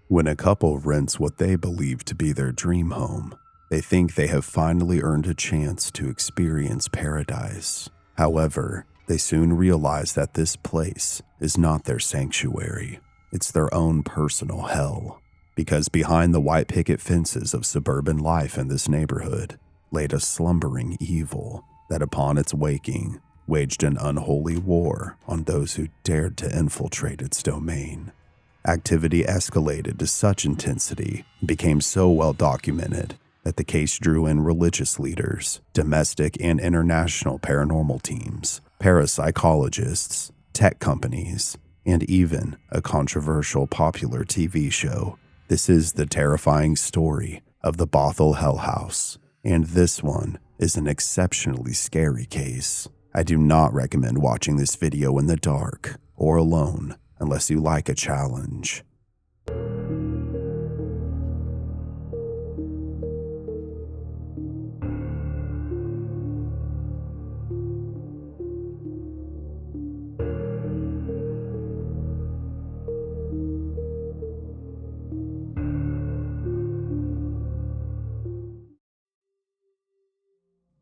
When a couple rents what they believe to be their dream home, they think they have finally earned a chance to experience paradise. However, they soon realize that this place is not their sanctuary. It's their own personal hell. Because behind the white picket fences of suburban life in this neighborhood laid a slumbering evil that upon its waking waged an unholy war on those who dared to infiltrate its domain. Activity escalated to such intensity and became so well documented that the case drew in religious leaders, domestic and international paranormal teams, parapsychologists, tech companies, and even a controversial popular TV show. This is the terrifying story of the Bothell Hell House, and this one is an exceptionally scary case. I do not recommend watching this video in the dark or alone unless you like a challenge.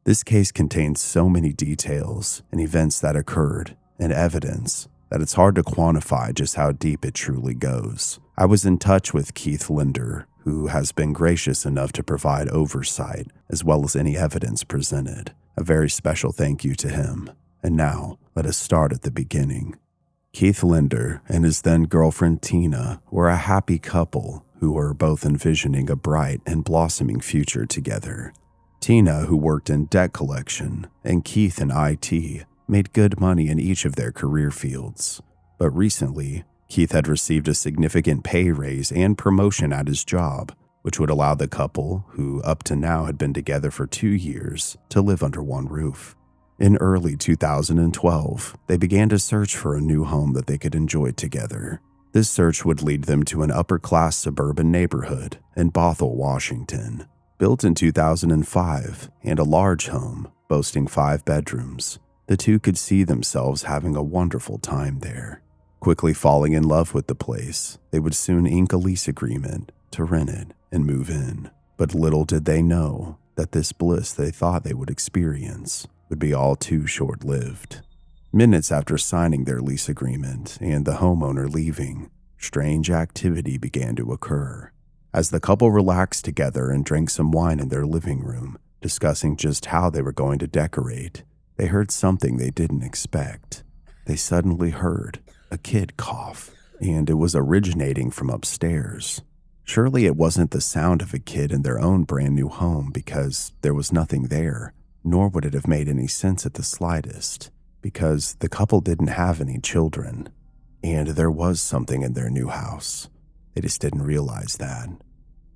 This case contains so many details and events that occurred and evidence that it's hard to quantify just how deep it truly goes. I was in touch with Keith Linder, who has been gracious enough to provide oversight as well as any evidence presented. A very special thank you to him. And now, let us start at the beginning. Keith Linder and his then-girlfriend Tina were a happy couple who were both envisioning a bright and blossoming future together. Tina, who worked in debt collection, and Keith in IT, made good money in each of their career fields. But recently, Keith had received a significant pay raise and promotion at his job, which would allow the couple, who up to now had been together for 2 years, to live under one roof. In early 2012, they began to search for a new home that they could enjoy together. This search would lead them to an upper-class suburban neighborhood in Bothell, Washington. Built in 2005 and a large home boasting 5 bedrooms, the two could see themselves having a wonderful time there. Quickly falling in love with the place, they would soon ink a lease agreement to rent it and move in. But little did they know that this bliss they thought they would experience would be all too short-lived. Minutes after signing their lease agreement and the homeowner leaving, strange activity began to occur. As the couple relaxed together and drank some wine in their living room, discussing just how they were going to decorate, they heard something they didn't expect. They suddenly heard a kid cough, and it was originating from upstairs. Surely it wasn't the sound of a kid in their own brand new home because there was nothing there, nor would it have made any sense at the slightest, because the couple didn't have any children, and there was something in their new house. They just didn't realize that.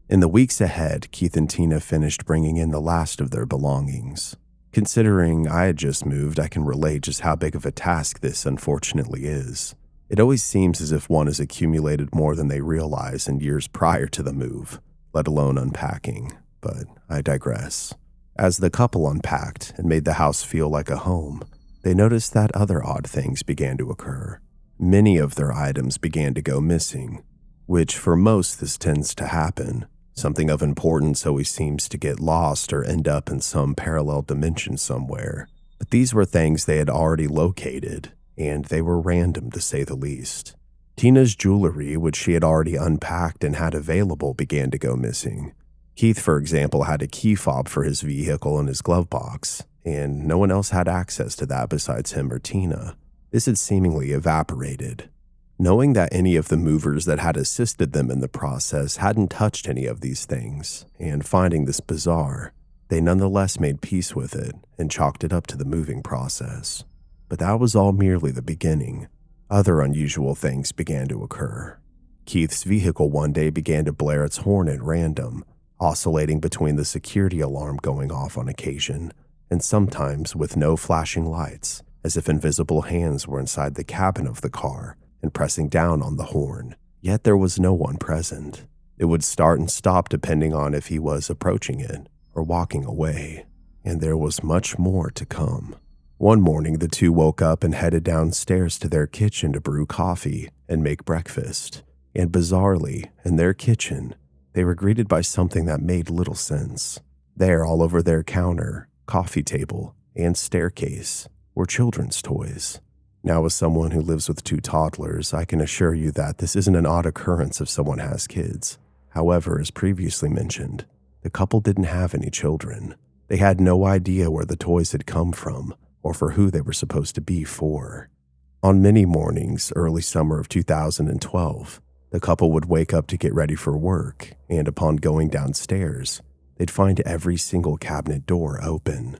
In the weeks ahead, Keith and Tina finished bringing in the last of their belongings. Considering I had just moved, I can relate just how big of a task this unfortunately is. It always seems as if one has accumulated more than they realize in years prior to the move, let alone unpacking, but I digress. As the couple unpacked and made the house feel like a home, they noticed that other odd things began to occur. Many of their items began to go missing, which for most this tends to happen. Something of importance always seems to get lost or end up in some parallel dimension somewhere. But these were things they had already located, and they were random to say the least. Tina's jewelry, which she had already unpacked and had available, began to go missing. Keith, for example, had a key fob for his vehicle in his glove box, and no one else had access to that besides him or Tina. This had seemingly evaporated. Knowing that any of the movers that had assisted them in the process hadn't touched any of these things, and finding this bizarre, they nonetheless made peace with it and chalked it up to the moving process. But that was all merely the beginning. Other unusual things began to occur. Keith's vehicle one day began to blare its horn at random, oscillating between the security alarm going off on occasion, and sometimes with no flashing lights, as if invisible hands were inside the cabin of the car and pressing down on the horn, yet there was no one present. It would start and stop depending on if he was approaching it or walking away, and there was much more to come. One morning, the two woke up and headed downstairs to their kitchen to brew coffee and make breakfast, And bizarrely, in their kitchen, they were greeted by something that made little sense. There, all over their counter, coffee table, and staircase, were children's toys. Now, as someone who lives with 2 toddlers, I can assure you that this isn't an odd occurrence if someone has kids. However, as previously mentioned, the couple didn't have any children. They had no idea where the toys had come from or for who they were supposed to be for. On many mornings, early summer of 2012, the couple would wake up to get ready for work, and upon going downstairs, they'd find every single cabinet door open.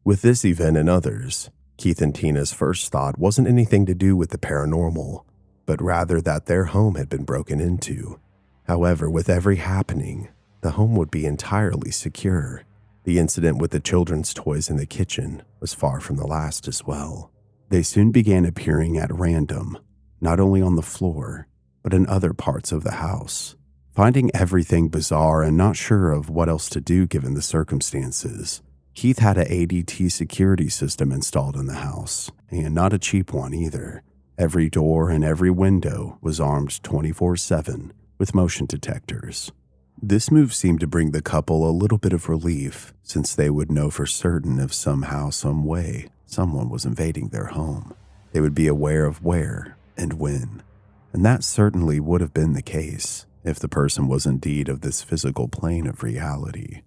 With this event and others, Keith and Tina's first thought wasn't anything to do with the paranormal, but rather that their home had been broken into. However, with every happening, the home would be entirely secure. The incident with the children's toys in the kitchen was far from the last as well. They soon began appearing at random, not only on the floor, but in other parts of the house. Finding everything bizarre and not sure of what else to do given the circumstances, Keith had an ADT security system installed in the house, and not a cheap one either. Every door and every window was armed 24/7 with motion detectors. This move seemed to bring the couple a little bit of relief, since they would know for certain if somehow, some way, someone was invading their home. They would be aware of where and when. And that certainly would have been the case if the person was indeed of this physical plane of reality.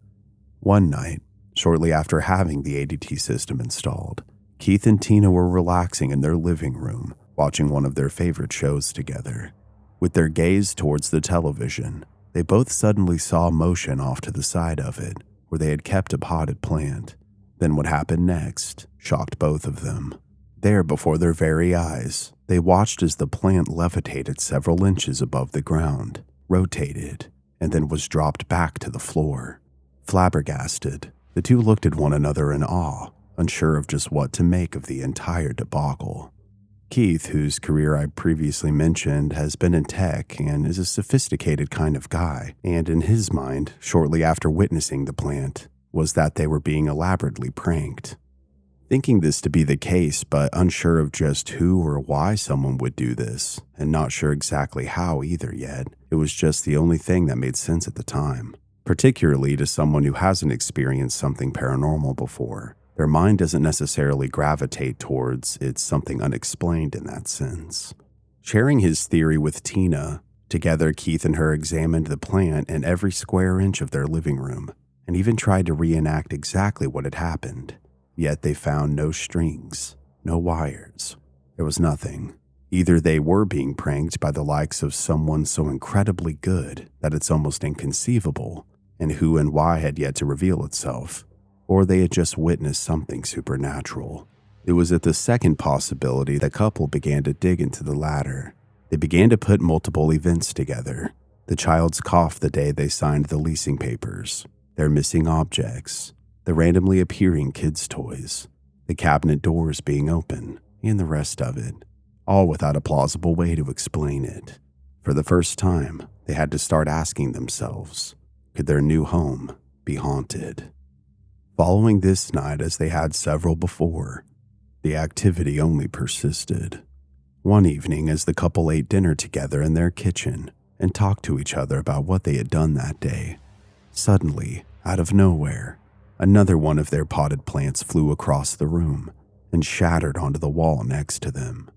One night, shortly after having the ADT system installed, Keith and Tina were relaxing in their living room, watching one of their favorite shows together. With their gaze towards the television, they both suddenly saw motion off to the side of it, where they had kept a potted plant. Then what happened next shocked both of them. There, before their very eyes, they watched as the plant levitated several inches above the ground, rotated, and then was dropped back to the floor. Flabbergasted, the two looked at one another in awe, unsure of just what to make of the entire debacle. Keith, whose career I previously mentioned, has been in tech and is a sophisticated kind of guy, and in his mind, shortly after witnessing the plant, was that they were being elaborately pranked. Thinking this to be the case, but unsure of just who or why someone would do this, and not sure exactly how either yet, it was just the only thing that made sense at the time. Particularly to someone who hasn't experienced something paranormal before. Their mind doesn't necessarily gravitate towards it's something unexplained in that sense. Sharing his theory with Tina, together Keith and her examined the plant and every square inch of their living room, and even tried to reenact exactly what had happened. Yet they found no strings, no wires. There was nothing. Either they were being pranked by the likes of someone so incredibly good that it's almost inconceivable, and who and why had yet to reveal itself, or they had just witnessed something supernatural. It was at the second possibility the couple began to dig into the latter. They began to put multiple events together. The child's cough the day they signed the leasing papers, their missing objects, the randomly appearing kids' toys, the cabinet doors being open, and the rest of it, all without a plausible way to explain it. For the first time, they had to start asking themselves, could their new home be haunted? Following this night, as they had several before, the activity only persisted. One evening, as the couple ate dinner together in their kitchen and talked to each other about what they had done that day, suddenly, out of nowhere, another one of their potted plants flew across the room and shattered onto the wall next to them.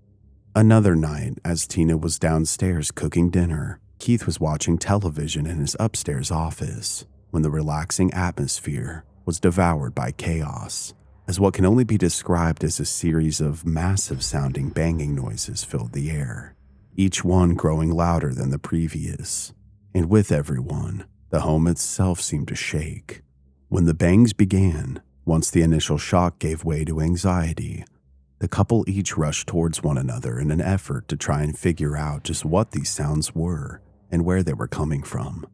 Another night, as Tina was downstairs cooking dinner, Keith was watching television in his upstairs office when the relaxing atmosphere was devoured by chaos, as what can only be described as a series of massive-sounding banging noises filled the air, each one growing louder than the previous. And with everyone, the home itself seemed to shake. When the bangs began, once the initial shock gave way to anxiety, the couple each rushed towards one another in an effort to try and figure out just what these sounds were and where they were coming from.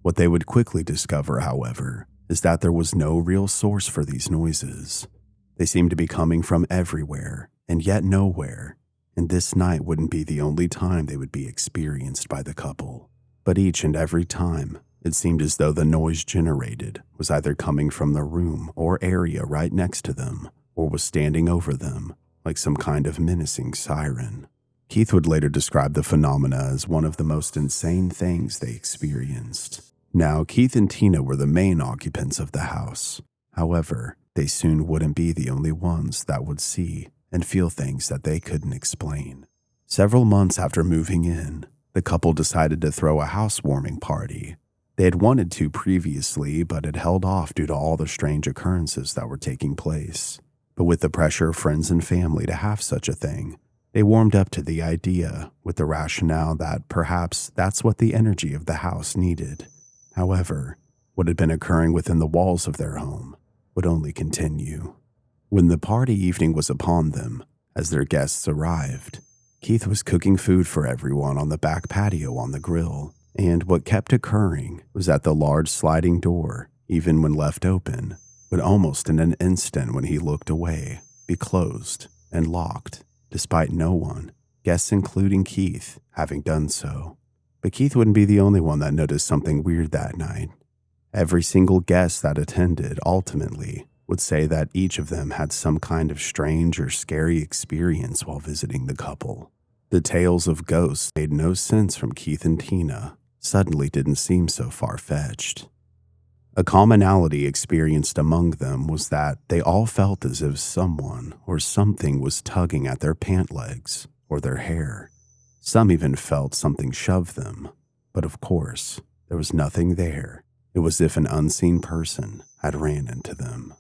What they would quickly discover, however, is that there was no real source for these noises. They seemed to be coming from everywhere and yet nowhere, and this night wouldn't be the only time they would be experienced by the couple. But each and every time, it seemed as though the noise generated was either coming from the room or area right next to them, or was standing over them like some kind of menacing siren. Keith would later describe the phenomena as one of the most insane things they experienced. Now, Keith and Tina were the main occupants of the house. However, they soon wouldn't be the only ones that would see and feel things that they couldn't explain. Several months after moving in, the couple decided to throw a housewarming party. They had wanted to previously, but had held off due to all the strange occurrences that were taking place. But with the pressure of friends and family to have such a thing, they warmed up to the idea with the rationale that perhaps that's what the energy of the house needed. However, what had been occurring within the walls of their home would only continue. When the party evening was upon them, as their guests arrived, Keith was cooking food for everyone on the back patio on the grill, and what kept occurring was that the large sliding door, even when left open, would almost in an instant when he looked away, be closed and locked, despite no one, guests including Keith, having done so. But Keith wouldn't be the only one that noticed something weird that night. Every single guest that attended ultimately would say that each of them had some kind of strange or scary experience while visiting the couple. The tales of ghosts made no sense from Keith and Tina, suddenly didn't seem so far-fetched. A commonality experienced among them was that they all felt as if someone or something was tugging at their pant legs or their hair. Some even felt something shove them, but of course, there was nothing there. It was as if an unseen person had ran into them.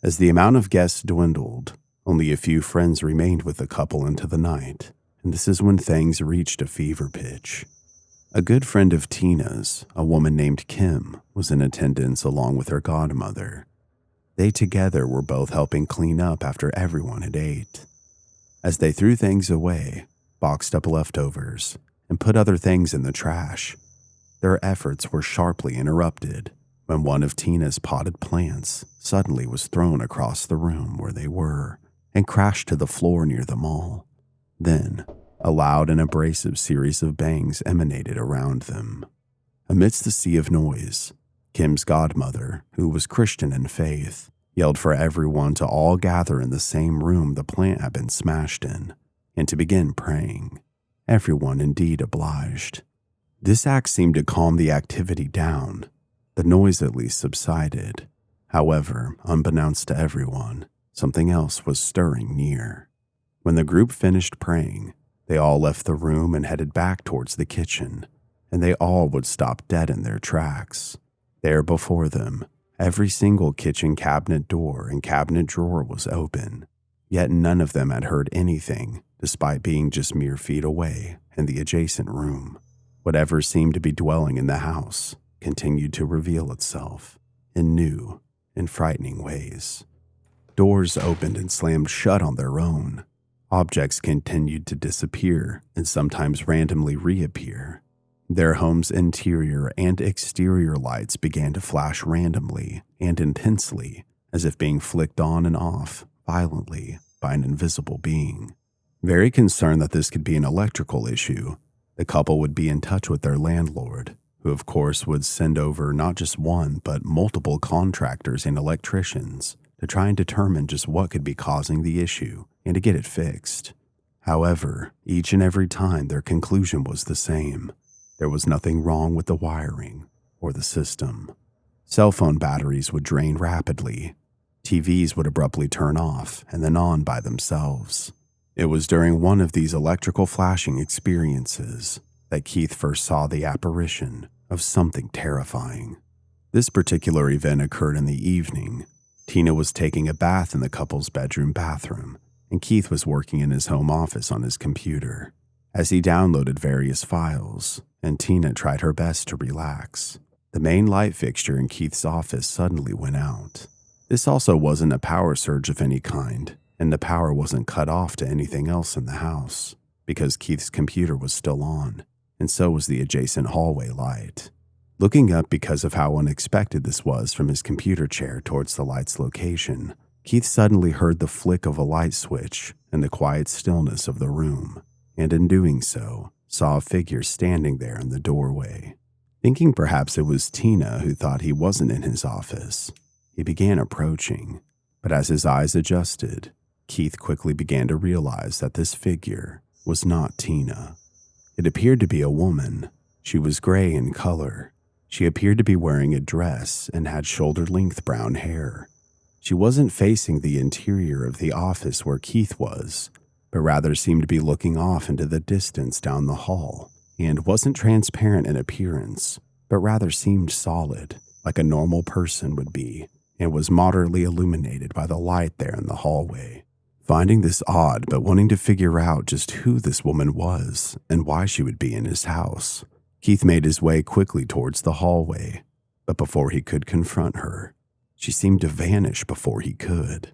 As the amount of guests dwindled, only a few friends remained with the couple into the night, and this is when things reached a fever pitch. A good friend of Tina's, a woman named Kim, was in attendance along with her godmother. They together were both helping clean up after everyone had ate. As they threw things away, boxed up leftovers, and put other things in the trash, their efforts were sharply interrupted when one of Tina's potted plants suddenly was thrown across the room where they were and crashed to the floor near them all. Then, a loud and abrasive series of bangs emanated around them. Amidst the sea of noise, Kim's godmother, who was Christian in faith, yelled for everyone to all gather in the same room the plant had been smashed in, and to begin praying. Everyone indeed obliged. This act seemed to calm the activity down. The noise at least subsided. However, unbeknownst to everyone, something else was stirring near. When the group finished praying, they all left the room and headed back towards the kitchen, and they all would stop dead in their tracks. There before them, every single kitchen cabinet door and cabinet drawer was open, yet none of them had heard anything, despite being just mere feet away in the adjacent room. Whatever seemed to be dwelling in the house continued to reveal itself in new and frightening ways. Doors opened and slammed shut on their own. Objects continued to disappear and sometimes randomly reappear. Their home's interior and exterior lights began to flash randomly and intensely, as if being flicked on and off violently by an invisible being. Very concerned that this could be an electrical issue, the couple would be in touch with their landlord, who of course would send over not just one but multiple contractors and electricians to try and determine just what could be causing the issue and to get it fixed. However, each and every time their conclusion was the same. There was nothing wrong with the wiring or the system. Cell phone batteries would drain rapidly. TVs would abruptly turn off and then on by themselves. It was during one of these electrical flashing experiences that Keith first saw the apparition of something terrifying. This particular event occurred in the evening. Tina was taking a bath in the couple's bedroom bathroom, and Keith was working in his home office on his computer. As he downloaded various files, and Tina tried her best to relax, the main light fixture in Keith's office suddenly went out. This also wasn't a power surge of any kind, and the power wasn't cut off to anything else in the house, because Keith's computer was still on, and so was the adjacent hallway light. Looking up because of how unexpected this was from his computer chair towards the light's location, Keith suddenly heard the flick of a light switch in the quiet stillness of the room, and in doing so, saw a figure standing there in the doorway. Thinking perhaps it was Tina who thought he wasn't in his office, he began approaching, but as his eyes adjusted, Keith quickly began to realize that this figure was not Tina. It appeared to be a woman. She was gray in color. She appeared to be wearing a dress and had shoulder-length brown hair. She wasn't facing the interior of the office where Keith was, but rather seemed to be looking off into the distance down the hall, and wasn't transparent in appearance, but rather seemed solid, like a normal person would be, and was moderately illuminated by the light there in the hallway. Finding this odd, but wanting to figure out just who this woman was and why she would be in his house, Keith made his way quickly towards the hallway, but before he could confront her, she seemed to vanish before he could.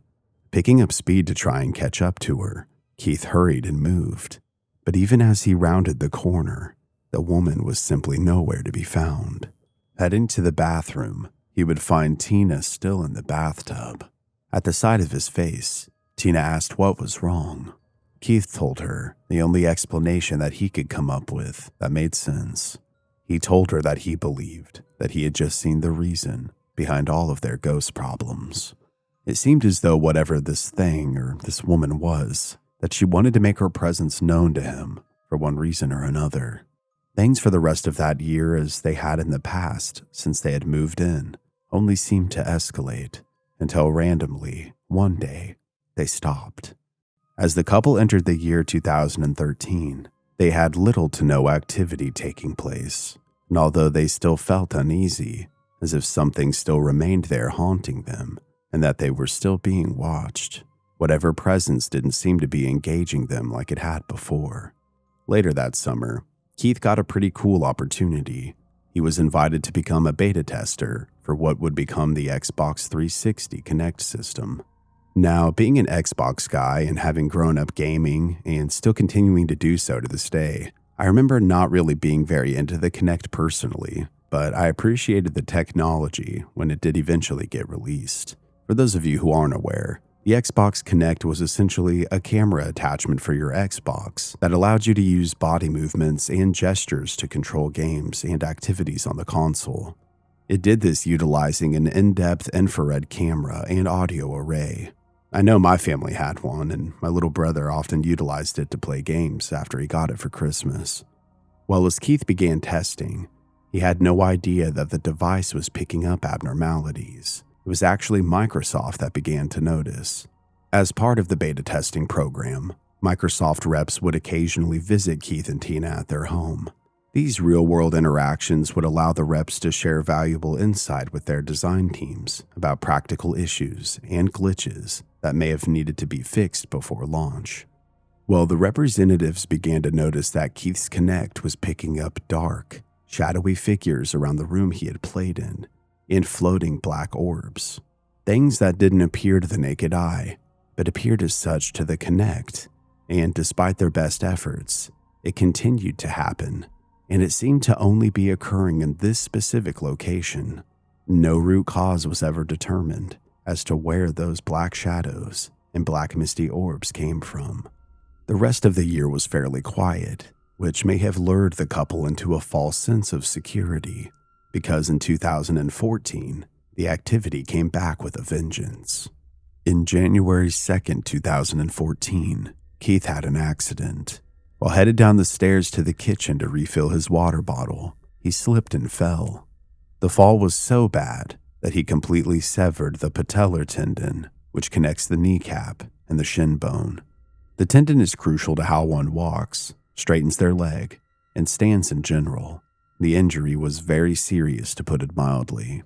Picking up speed to try and catch up to her, Keith hurried and moved, but even as he rounded the corner, the woman was simply nowhere to be found. Heading to the bathroom, he would find Tina still in the bathtub. At the sight of his face, Tina asked what was wrong. Keith told her the only explanation that he could come up with that made sense. He told her that he believed that he had just seen the reason behind all of their ghost problems. It seemed as though whatever this thing or this woman was, that she wanted to make her presence known to him for one reason or another. Things for the rest of that year, as they had in the past since they had moved in, only seemed to escalate until randomly, one day, they stopped. As the couple entered the year 2013, they had little to no activity taking place, and although they still felt uneasy, as if something still remained there haunting them, and that they were still being watched, whatever presence didn't seem to be engaging them like it had before. Later that summer, Keith got a pretty cool opportunity. He was invited to become a beta tester for what would become the Xbox 360 Kinect system. Now, being an Xbox guy and having grown up gaming and still continuing to do so to this day, I remember not really being very into the Kinect personally, but I appreciated the technology when it did eventually get released. For those of you who aren't aware, the Xbox Kinect was essentially a camera attachment for your Xbox that allowed you to use body movements and gestures to control games and activities on the console. It did this utilizing an in-depth infrared camera and audio array. I know my family had one, and my little brother often utilized it to play games after he got it for Christmas. Well, as Keith began testing, he had no idea that the device was picking up abnormalities. It was actually Microsoft that began to notice. As part of the beta testing program, Microsoft reps would occasionally visit Keith and Tina at their home. These real-world interactions would allow the reps to share valuable insight with their design teams about practical issues and glitches that may have needed to be fixed before launch. Well, the representatives began to notice that Keith's Kinect was picking up dark, shadowy figures around the room he had played in, and floating black orbs. Things that didn't appear to the naked eye, but appeared as such to the Kinect, and despite their best efforts, it continued to happen, and it seemed to only be occurring in this specific location. No root cause was ever determined as to where those black shadows and black misty orbs came from. The rest of the year was fairly quiet, which may have lured the couple into a false sense of security, because in 2014, the activity came back with a vengeance. In January 2nd, 2014, Keith had an accident. While headed down the stairs to the kitchen to refill his water bottle, he slipped and fell. The fall was so bad that he completely severed the patellar tendon, which connects the kneecap and the shin bone. The tendon is crucial to how one walks, straightens their leg, and stands in general. The injury was very serious, to put it mildly.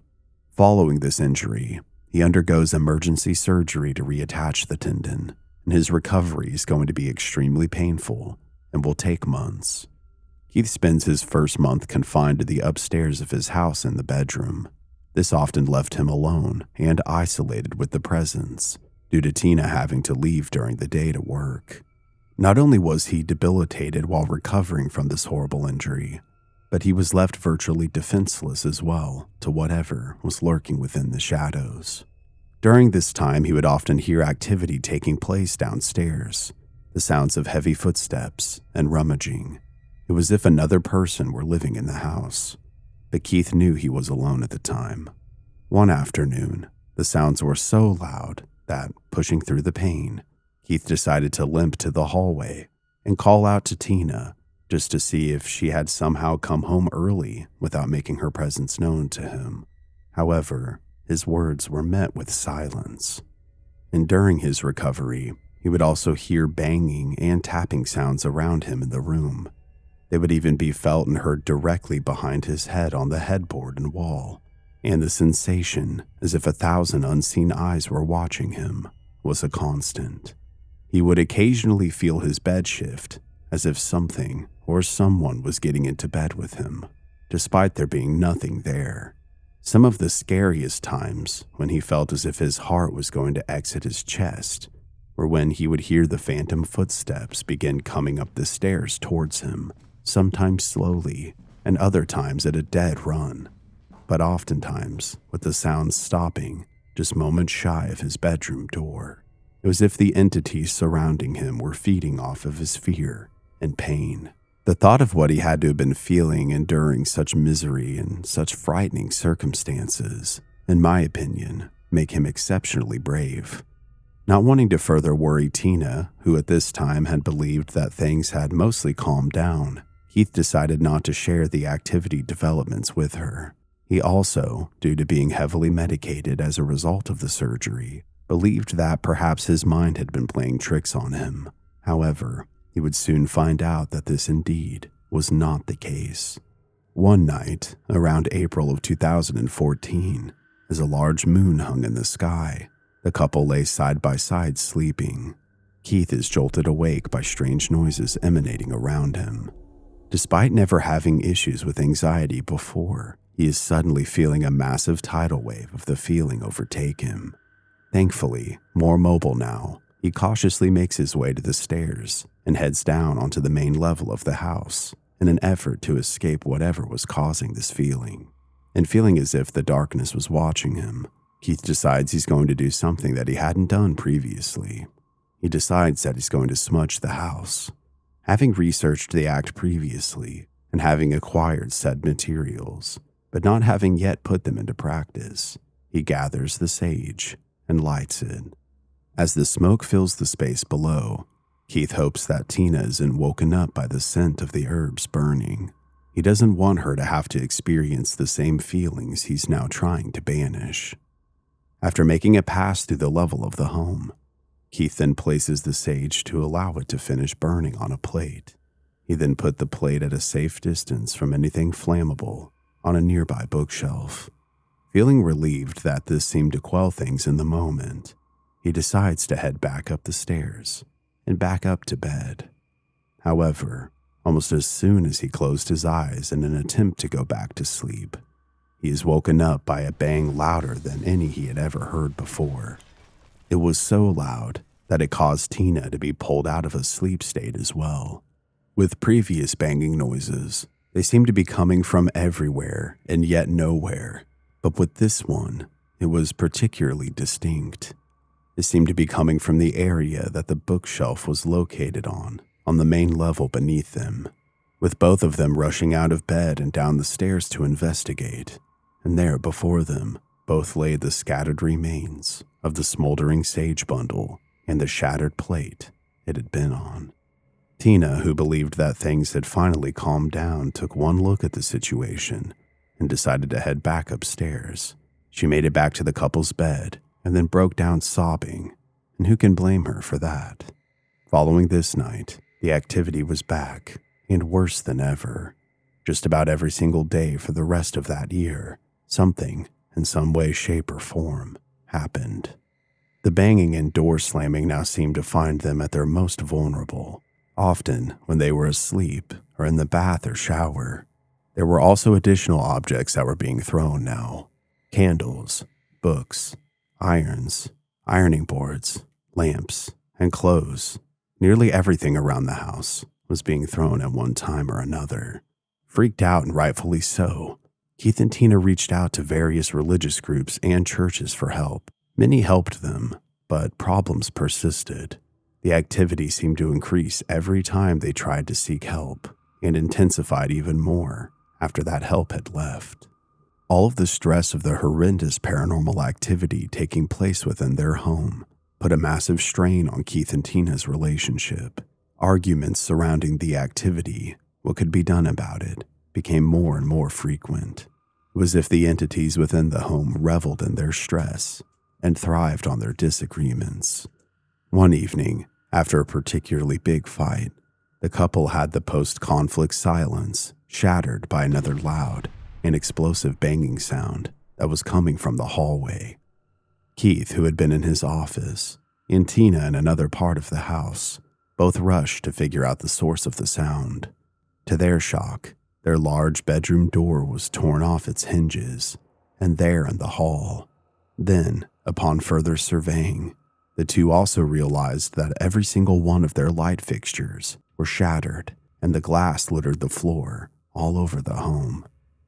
Following this injury, he undergoes emergency surgery to reattach the tendon, and his recovery is going to be extremely painful and will take months. Keith spends his first month confined to the upstairs of his house in the bedroom. This often left him alone and isolated with the presence, due to Tina having to leave during the day to work. Not only was he debilitated while recovering from this horrible injury, but he was left virtually defenseless as well to whatever was lurking within the shadows. During this time, he would often hear activity taking place downstairs, the sounds of heavy footsteps and rummaging. It was as if another person were living in the house, but Keith knew he was alone at the time. One afternoon, the sounds were so loud that, pushing through the pain, Keith decided to limp to the hallway and call out to Tina just to see if she had somehow come home early without making her presence known to him. However, his words were met with silence. And during his recovery, he would also hear banging and tapping sounds around him in the room. They would even be felt and heard directly behind his head on the headboard and wall, and the sensation, as if 1,000 unseen eyes were watching him, was a constant. He would occasionally feel his bed shift, as if something or someone was getting into bed with him, despite there being nothing there. Some of the scariest times when he felt as if his heart was going to exit his chest were when he would hear the phantom footsteps begin coming up the stairs towards him, sometimes slowly and other times at a dead run, but oftentimes with the sounds stopping just moments shy of his bedroom door. It was as if the entities surrounding him were feeding off of his fear and pain. The thought of what he had to have been feeling enduring such misery and such frightening circumstances, in my opinion, make him exceptionally brave. Not wanting to further worry Tina, who at this time had believed that things had mostly calmed down, Keith decided not to share the activity developments with her. He also, due to being heavily medicated as a result of the surgery, believed that perhaps his mind had been playing tricks on him. However, he would soon find out that this indeed was not the case. One night, around April of 2014, as a large moon hung in the sky, the couple lay side by side sleeping. Keith is jolted awake by strange noises emanating around him. Despite never having issues with anxiety before, he is suddenly feeling a massive tidal wave of the feeling overtake him. Thankfully, more mobile now, he cautiously makes his way to the stairs and heads down onto the main level of the house in an effort to escape whatever was causing this feeling. And feeling as if the darkness was watching him, Keith decides he's going to do something that he hadn't done previously. He decides that he's going to smudge the house. Having researched the act previously and having acquired said materials, but not having yet put them into practice, he gathers the sage and lights it. As the smoke fills the space below, Keith hopes that Tina isn't woken up by the scent of the herbs burning. He doesn't want her to have to experience the same feelings he's now trying to banish. After making a pass through the level of the home, Keith then places the sage to allow it to finish burning on a plate. He then put the plate at a safe distance from anything flammable on a nearby bookshelf. Feeling relieved that this seemed to quell things in the moment, he decides to head back up the stairs and back up to bed. However, almost as soon as he closed his eyes in an attempt to go back to sleep, he is woken up by a bang louder than any he had ever heard before. It was so loud that it caused Tina to be pulled out of a sleep state as well. With previous banging noises, they seemed to be coming from everywhere and yet nowhere, but with this one, it was particularly distinct. It seemed to be coming from the area that the bookshelf was located on the main level beneath them, with both of them rushing out of bed and down the stairs to investigate. And there before them, both lay the scattered remains of the smoldering sage bundle and the shattered plate it had been on. Tina, who believed that things had finally calmed down, took one look at the situation and decided to head back upstairs. She made it back to the couple's bed and then broke down sobbing, and who can blame her for that? Following this night, the activity was back, and worse than ever. Just about every single day for the rest of that year, something, in some way, shape, or form, happened. The banging and door slamming now seemed to find them at their most vulnerable, often when they were asleep or in the bath or shower. There were also additional objects that were being thrown now. Candles, books, irons, ironing boards, lamps, and clothes. Nearly everything around the house was being thrown at one time or another. Freaked out, and rightfully so, Keith and Tina reached out to various religious groups and churches for help. Many helped them, but problems persisted. The activity seemed to increase every time they tried to seek help, and intensified even more after that help had left. All of the stress of the horrendous paranormal activity taking place within their home put a massive strain on Keith and Tina's relationship. Arguments surrounding the activity, what could be done about it, became more and more frequent. It was as if the entities within the home reveled in their stress and thrived on their disagreements. One evening, after a particularly big fight, the couple had the post-conflict silence shattered by another loud and explosive banging sound that was coming from the hallway. Keith, who had been in his office, and Tina in another part of the house, both rushed to figure out the source of the sound. To their shock, their large bedroom door was torn off its hinges, and there in the hall. Then, upon further surveying, the two also realized that every single one of their light fixtures were shattered, and the glass littered the floor all over the home.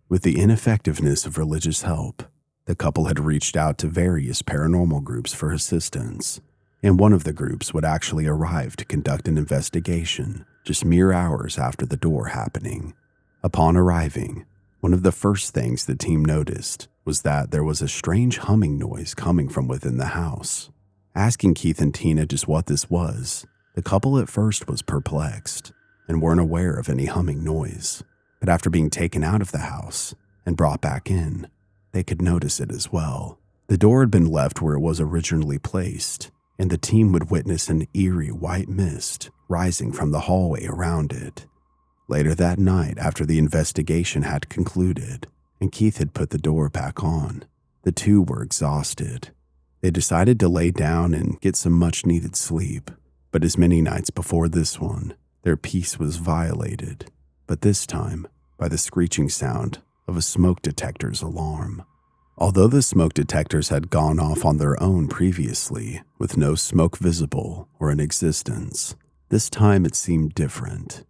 With the ineffectiveness of religious help, the couple had reached out to various paranormal groups for assistance, and one of the groups would actually arrive to conduct an investigation just mere hours after the door happening. Upon arriving, one of the first things the team noticed was that there was a strange humming noise coming from within the house. Asking Keith and Tina just what this was, the couple at first was perplexed and weren't aware of any humming noise. But after being taken out of the house and brought back in, they could notice it as well. The door had been left where it was originally placed, and the team would witness an eerie white mist rising from the hallway around it. Later that night, after the investigation had concluded and Keith had put the door back on, the two were exhausted. They decided to lay down and get some much-needed sleep, but as many nights before this one, their peace was violated, but this time by the screeching sound of a smoke detector's alarm. Although the smoke detectors had gone off on their own previously, with no smoke visible or in existence, this time it seemed different.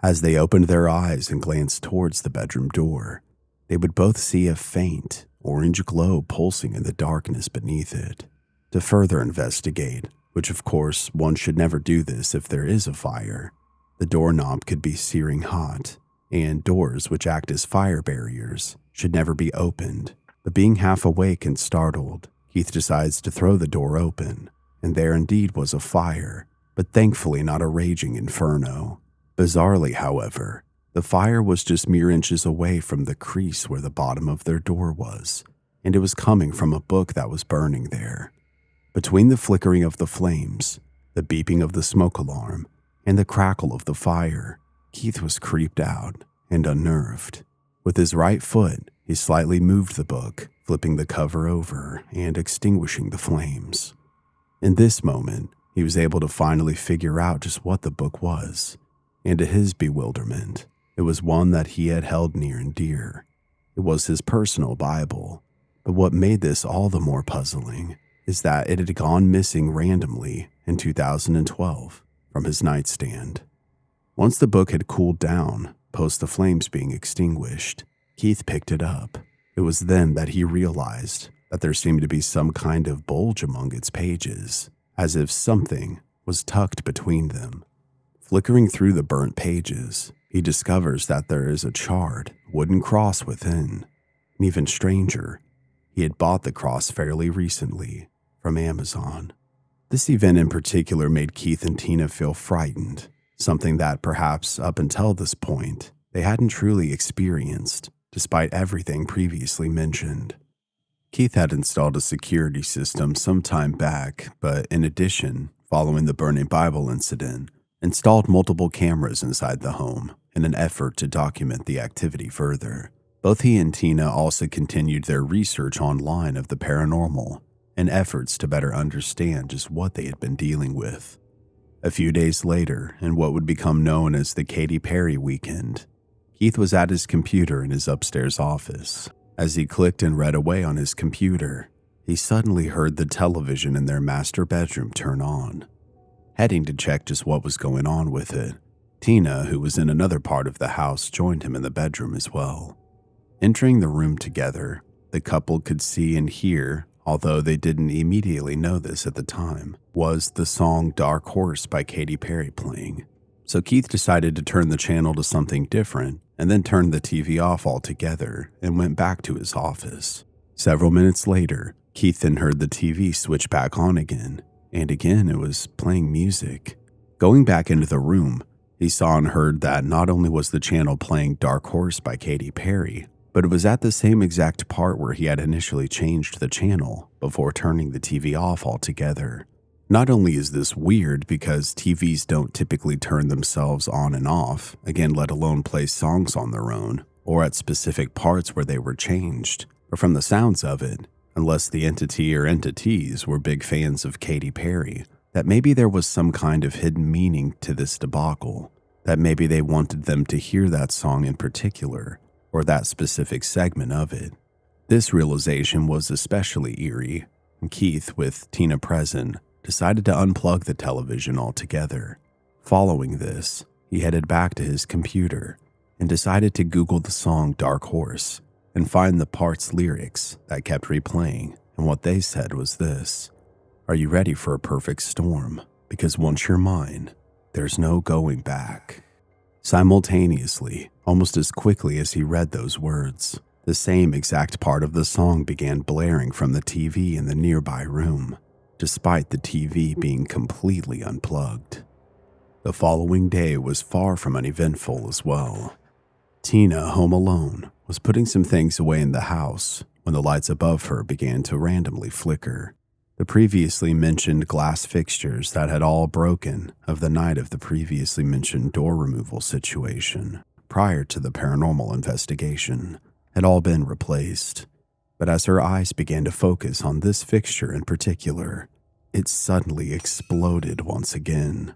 As they opened their eyes and glanced towards the bedroom door, they would both see a faint, orange glow pulsing in the darkness beneath it. To further investigate, which of course one should never do this if there is a fire, the doorknob could be searing hot, and doors which act as fire barriers should never be opened. But being half awake and startled, Keith decides to throw the door open, and there indeed was a fire, but thankfully not a raging inferno. Bizarrely, however, the fire was just mere inches away from the crease where the bottom of their door was, and it was coming from a book that was burning there. Between the flickering of the flames, the beeping of the smoke alarm, and the crackle of the fire, Keith was creeped out and unnerved. With his right foot, he slightly moved the book, flipping the cover over and extinguishing the flames. In this moment, he was able to finally figure out just what the book was, and to his bewilderment, it was one that he had held near and dear. It was his personal Bible, but what made this all the more puzzling is that it had gone missing randomly in 2012 from his nightstand. Once the book had cooled down, post the flames being extinguished, Keith picked it up. It was then that he realized that there seemed to be some kind of bulge among its pages, as if something was tucked between them. Flickering through the burnt pages, he discovers that there is a charred wooden cross within. And even stranger, he had bought the cross fairly recently from Amazon. This event in particular made Keith and Tina feel frightened, something that perhaps up until this point they hadn't truly experienced, despite everything previously mentioned. Keith had installed a security system some time back, but in addition, following the burning Bible incident, installed multiple cameras inside the home in an effort to document the activity further. Both he and Tina also continued their research online of the paranormal in efforts to better understand just what they had been dealing with. A few days later, in what would become known as the Katy Perry Weekend, Keith was at his computer in his upstairs office. As he clicked and read away on his computer, he suddenly heard the television in their master bedroom turn on. Heading to check just what was going on with it, Tina, who was in another part of the house, joined him in the bedroom as well. Entering the room together, the couple could see and hear, although they didn't immediately know this at the time, was the song Dark Horse by Katy Perry playing. So Keith decided to turn the channel to something different and then turned the TV off altogether and went back to his office. Several minutes later, Keith then heard the TV switch back on again, and again it was playing music. Going back into the room, he saw and heard that not only was the channel playing Dark Horse by Katy Perry, but it was at the same exact part where he had initially changed the channel before turning the TV off altogether. Not only is this weird because TVs don't typically turn themselves on and off, again let alone play songs on their own, or at specific parts where they were changed, but from the sounds of it, unless the entity or entities were big fans of Katy Perry, that maybe there was some kind of hidden meaning to this debacle, that maybe they wanted them to hear that song in particular, or that specific segment of it. This realization was especially eerie, and Keith, with Tina present, decided to unplug the television altogether. Following this, he headed back to his computer and decided to Google the song Dark Horse and find the part's lyrics that kept replaying, and what they said was this: "Are you ready for a perfect storm? Because once you're mine, there's no going back." Simultaneously, almost as quickly as he read those words, the same exact part of the song began blaring from the TV in the nearby room, despite the TV being completely unplugged. The following day was far from uneventful as well. Tina, home alone, was putting some things away in the house when the lights above her began to randomly flicker. The previously mentioned glass fixtures that had all broken of the night of the previously mentioned door removal situation prior to the paranormal investigation had all been replaced. But as her eyes began to focus on this fixture in particular, it suddenly exploded once again.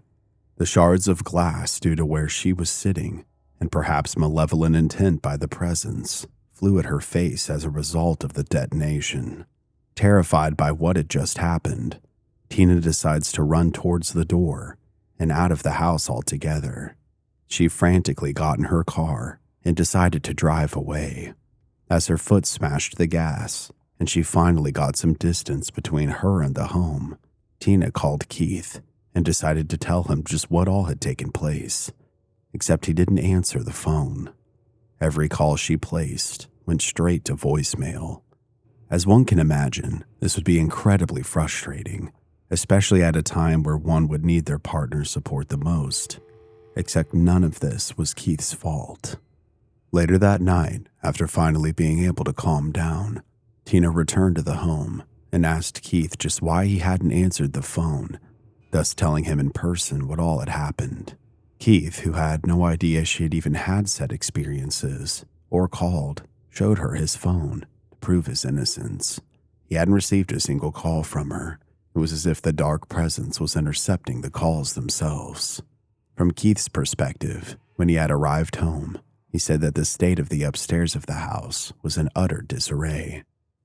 The shards of glass due to where she was sitting, and perhaps malevolent intent by the presence, flew at her face as a result of the detonation. Terrified by what had just happened, Tina decides to run towards the door and out of the house altogether. She frantically got in her car and decided to drive away. As her foot smashed the gas and she finally got some distance between her and the home, Tina called Keith and decided to tell him just what all had taken place, except he didn't answer the phone. Every call she placed went straight to voicemail. As one can imagine, this would be incredibly frustrating, especially at a time where one would need their partner's support the most. Except none of this was Keith's fault. Later that night, after finally being able to calm down, Tina returned to the home and asked Keith just why he hadn't answered the phone, thus telling him in person what all had happened. Keith, who had no idea she had even had said experiences or called, showed her his phone to prove his innocence. He hadn't received a single call from her. It was as if the dark presence was intercepting the calls themselves. From Keith's perspective, when he had arrived home, he said that the state of the upstairs of the house was in utter disarray.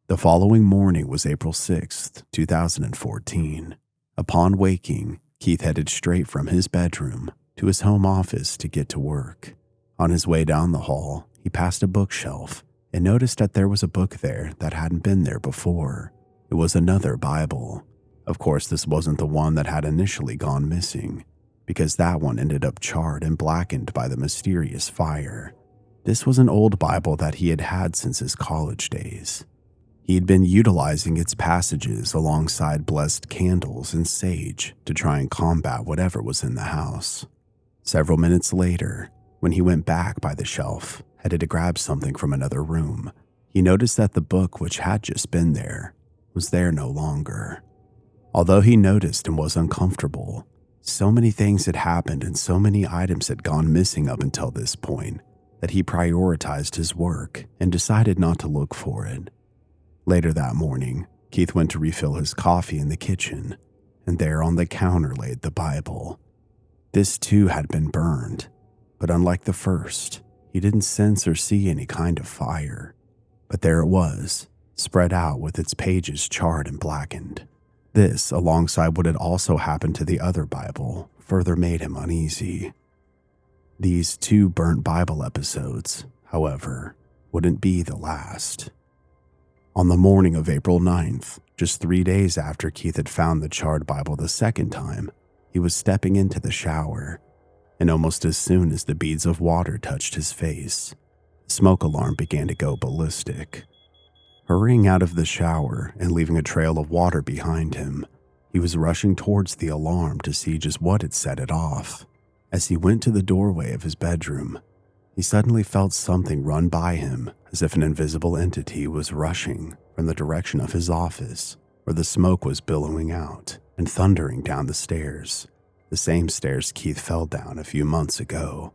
The following morning was April 6th, 2014. Upon waking, Keith headed straight from his bedroom to his home office to get to work. On his way down the hall, he passed a bookshelf and noticed that there was a book there that hadn't been there before. It was another Bible. Of course, this wasn't the one that had initially gone missing, because that one ended up charred and blackened by the mysterious fire. This was an old Bible that he had had since his college days. He had been utilizing its passages alongside blessed candles and sage to try and combat whatever was in the house. Several minutes later, when he went back by the shelf, headed to grab something from another room, he noticed that the book which had just been there was there no longer. Although he noticed and was uncomfortable, so many things had happened and so many items had gone missing up until this point that he prioritized his work and decided not to look for it. Later that morning, Keith went to refill his coffee in the kitchen, and there on the counter laid the Bible. This too had been burned, but unlike the first, he didn't sense or see any kind of fire. But there it was, spread out with its pages charred and blackened. This, alongside what had also happened to the other Bible, further made him uneasy. These 2 burnt Bible episodes, however, wouldn't be the last. On the morning of April 9th, just 3 days after Keith had found the charred Bible the second time, he was stepping into the shower, and almost as soon as the beads of water touched his face, the smoke alarm began to go ballistic. Hurrying out of the shower and leaving a trail of water behind him, He was rushing towards the alarm to see just what had set it off. As he went to the doorway of his bedroom, he suddenly felt something run by him as if an invisible entity was rushing from the direction of his office, where the smoke was billowing out and thundering down the stairs, the same stairs Keith fell down a few months ago.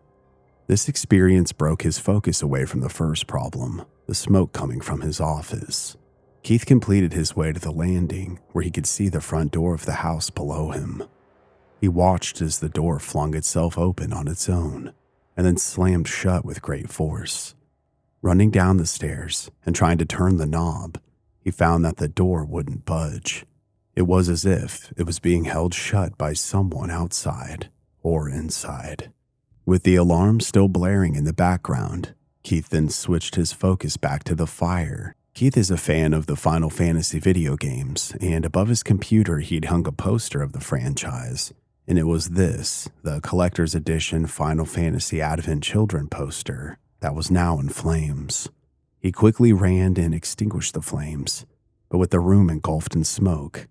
This experience broke his focus away from the first problem, the smoke coming from his office. Keith completed his way to the landing where he could see the front door of the house below him. He watched as the door flung itself open on its own and then slammed shut with great force. Running down the stairs and trying to turn the knob, he found that the door wouldn't budge. It was as if it was being held shut by someone outside or inside. With the alarm still blaring in the background, Keith then switched his focus back to the fire. Keith is a fan of the Final Fantasy video games, and above his computer he'd hung a poster of the franchise, and it was this, the collector's edition Final Fantasy Advent Children poster, that was now in flames. He quickly ran and extinguished the flames, but with the room engulfed in smoke,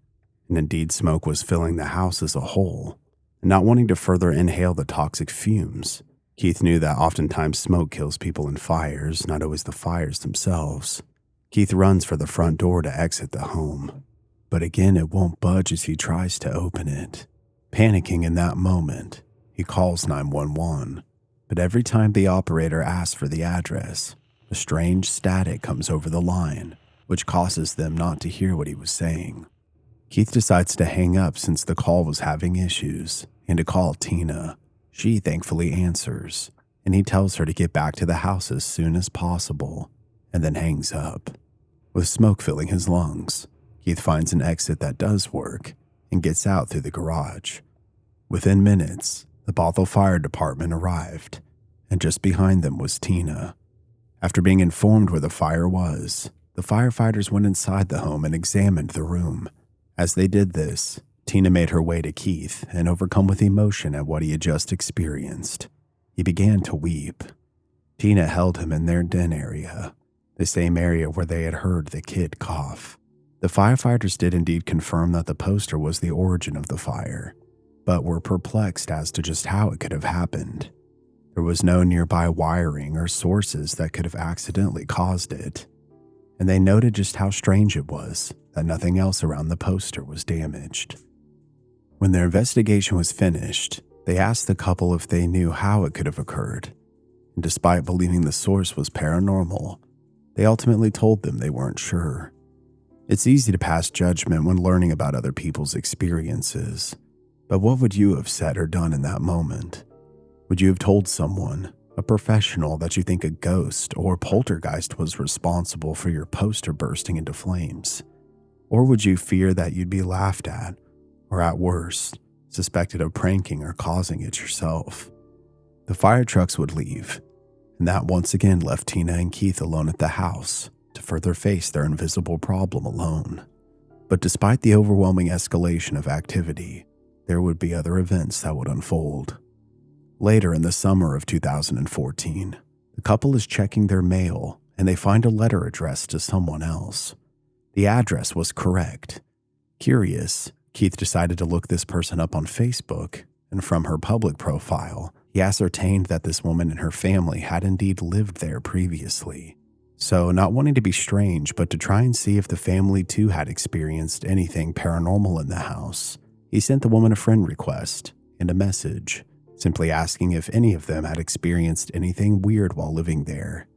and indeed smoke was filling the house as a whole, and not wanting to further inhale the toxic fumes, Keith knew that oftentimes smoke kills people in fires, not always the fires themselves. Keith runs for the front door to exit the home, but again it won't budge as he tries to open it. Panicking in that moment, he calls 911, but every time the operator asks for the address, a strange static comes over the line, which causes them not to hear what he was saying. Keith decides to hang up since the call was having issues and to call Tina. She thankfully answers, and he tells her to get back to the house as soon as possible, and then hangs up. With smoke filling his lungs, Keith finds an exit that does work and gets out through the garage. Within minutes, the Bothell Fire Department arrived, and just behind them was Tina. After being informed where the fire was, the firefighters went inside the home and examined the room. As they did this, Tina made her way to Keith and, overcome with emotion at what he had just experienced, he began to weep. Tina held him in their den area, the same area where they had heard the kid cough. The firefighters did indeed confirm that the poster was the origin of the fire, but were perplexed as to just how it could have happened. There was no nearby wiring or sources that could have accidentally caused it, and they noted just how strange it was that nothing else around the poster was damaged. When their investigation was finished, they asked the couple if they knew how it could have occurred, and despite believing the source was paranormal, they ultimately told them they weren't sure. It's easy to pass judgment when learning about other people's experiences, but what would you have said or done in that moment? Would you have told someone, a professional, that you think a ghost or poltergeist was responsible for your poster bursting into flames? Or would you fear that you'd be laughed at, or at worst, suspected of pranking or causing it yourself? The fire trucks would leave, and that once again left Tina and Keith alone at the house to further face their invisible problem alone. But despite the overwhelming escalation of activity, there would be other events that would unfold. Later in the summer of 2014, the couple is checking their mail and they find a letter addressed to someone else. The address was correct. Curious, Keith decided to look this person up on Facebook, and from her public profile, he ascertained that this woman and her family had indeed lived there previously. So, not wanting to be strange, but to try and see if the family too had experienced anything paranormal in the house, he sent the woman a friend request and a message, simply asking if any of them had experienced anything weird while living there.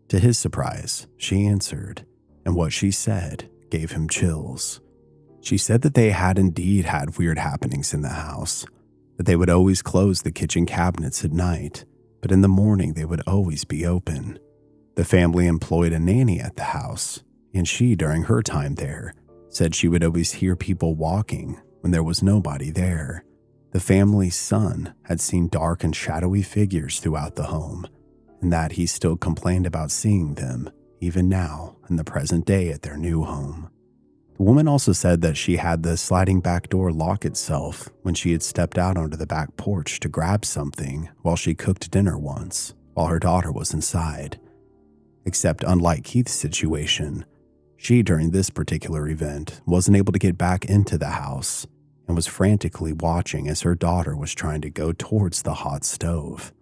To his surprise, she answered, and what she said gave him chills. She said that they had indeed had weird happenings in the house, that they would always close the kitchen cabinets at night, but in the morning they would always be open. The family employed a nanny at the house, and she, during her time there, said she would always hear people walking when there was nobody there. The family's son had seen dark and shadowy figures throughout the home, and that he still complained about seeing them, even now in the present day at their new home. The woman also said that she had the sliding back door lock itself when she had stepped out onto the back porch to grab something while she cooked dinner once, while her daughter was inside. Except unlike Keith's situation, she during this particular event wasn't able to get back into the house, and was frantically watching as her daughter was trying to go towards the hot stove.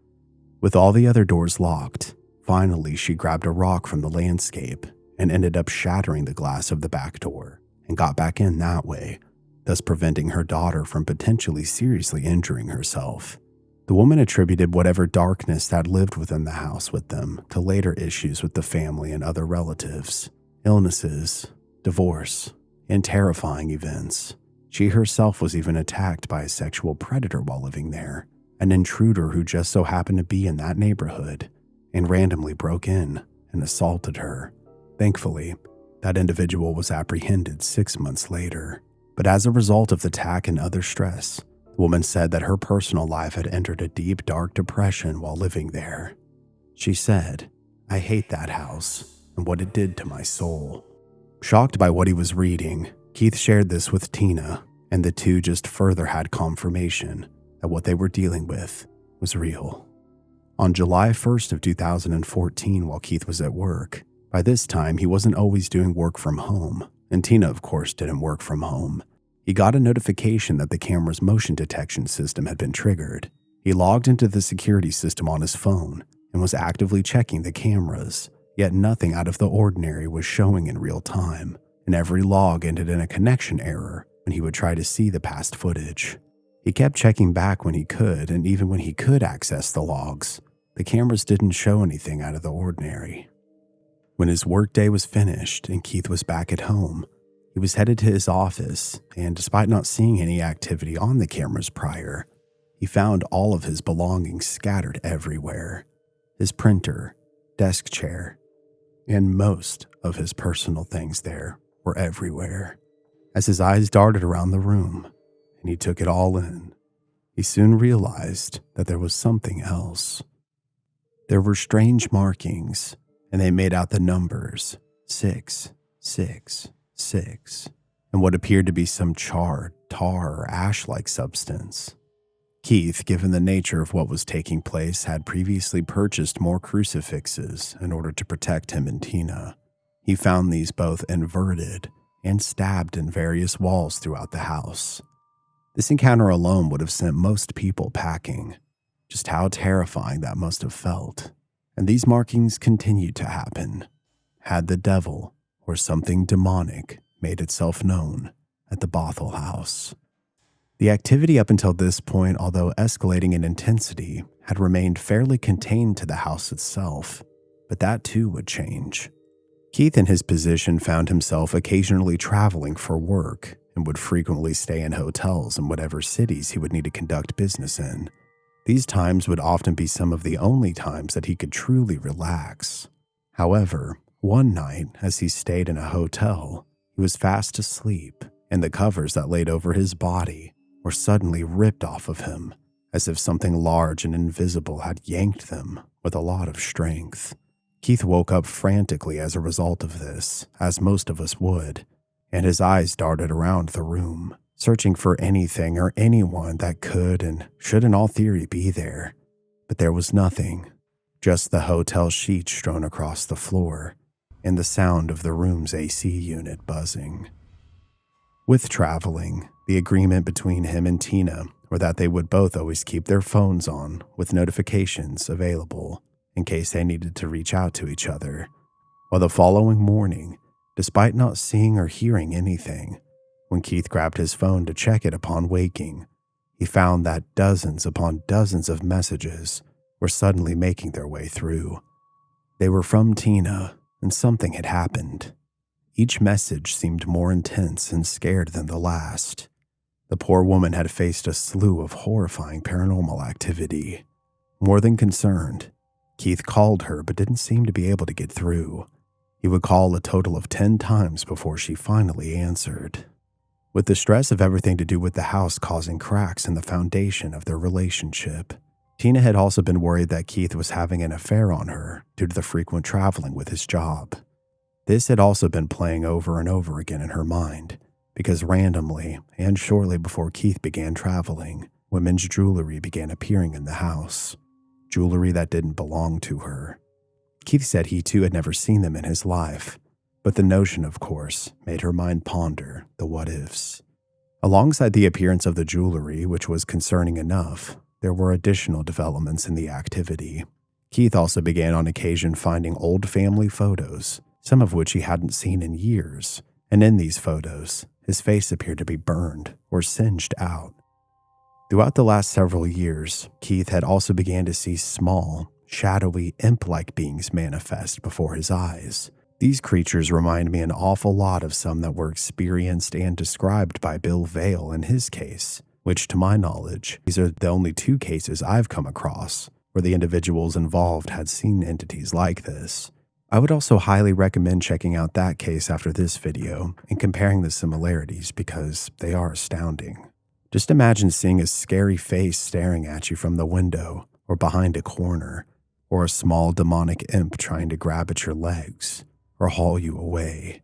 With all the other doors locked, finally she grabbed a rock from the landscape and ended up shattering the glass of the back door and got back in that way, thus preventing her daughter from potentially seriously injuring herself. The woman attributed whatever darkness that lived within the house with them to later issues with the family and other relatives, illnesses, divorce, and terrifying events. She herself was even attacked by a sexual predator while living there, an intruder who just so happened to be in that neighborhood and randomly broke in and assaulted her. Thankfully, that individual was apprehended 6 months later. But as a result of the attack and other stress, the woman said that her personal life had entered a deep, dark depression while living there. She said, "I hate that house and what it did to my soul." Shocked by what he was reading, Keith shared this with Tina, and the two just further had confirmation that what they were dealing with was real. On July 1st of 2014, while Keith was at work, by this time he wasn't always doing work from home, and Tina of course didn't work from home. He got a notification that the camera's motion detection system had been triggered. He logged into the security system on his phone and was actively checking the cameras, yet nothing out of the ordinary was showing in real time, and every log ended in a connection error when he would try to see the past footage. He kept checking back when he could, and even when he could access the logs, the cameras didn't show anything out of the ordinary. When his workday was finished and Keith was back at home, he was headed to his office, and despite not seeing any activity on the cameras prior, he found all of his belongings scattered everywhere. His printer, desk chair, and most of his personal things there were everywhere. As his eyes darted around the room and he took it all in, he soon realized that there was something else. There were strange markings, and they made out the numbers 666 and what appeared to be some charred, tar, or ash-like substance. Keith, given the nature of what was taking place, had previously purchased more crucifixes in order to protect him and Tina. He found these both inverted and stabbed in various walls throughout the house. This encounter alone would have sent most people packing. Just how terrifying that must have felt. And these markings continued to happen. Had the devil or something demonic made itself known at the Bothell house? The activity up until this point, although escalating in intensity, had remained fairly contained to the house itself, but that too would change. Keith in his position found himself occasionally traveling for work and would frequently stay in hotels in whatever cities he would need to conduct business in. These times would often be some of the only times that he could truly relax. However, one night, as he stayed in a hotel, he was fast asleep, and the covers that laid over his body were suddenly ripped off of him, as if something large and invisible had yanked them with a lot of strength. Keith woke up frantically as a result of this, as most of us would, and his eyes darted around the room, searching for anything or anyone that could and should in all theory be there. But there was nothing, just the hotel sheets strewn across the floor, and the sound of the room's AC unit buzzing. With traveling, the agreement between him and Tina were that they would both always keep their phones on with notifications available in case they needed to reach out to each other. While the following morning, despite not seeing or hearing anything, when Keith grabbed his phone to check it upon waking, he found that dozens upon dozens of messages were suddenly making their way through. They were from Tina, and something had happened. Each message seemed more intense and scared than the last. The poor woman had faced a slew of horrifying paranormal activity. More than concerned, Keith called her but didn't seem to be able to get through. He would call a total of 10 times before she finally answered. With the stress of everything to do with the house causing cracks in the foundation of their relationship, Tina had also been worried that Keith was having an affair on her due to the frequent traveling with his job. This had also been playing over and over again in her mind, because randomly, and shortly before Keith began traveling, women's jewelry began appearing in the house. Jewelry that didn't belong to her. Keith said he too had never seen them in his life, but the notion, of course, made her mind ponder the what-ifs. Alongside the appearance of the jewelry, which was concerning enough, there were additional developments in the activity. Keith also began on occasion finding old family photos, some of which he hadn't seen in years, and in these photos, his face appeared to be burned or singed out. Throughout the last several years, Keith had also began to see small, shadowy, imp-like beings manifest before his eyes. These creatures remind me an awful lot of some that were experienced and described by Bill Vale in his case, which to my knowledge, these are the only 2 cases I've come across where the individuals involved had seen entities like this. I would also highly recommend checking out that case after this video and comparing the similarities because they are astounding. Just imagine seeing a scary face staring at you from the window or behind a corner, or a small demonic imp trying to grab at your legs or haul you away.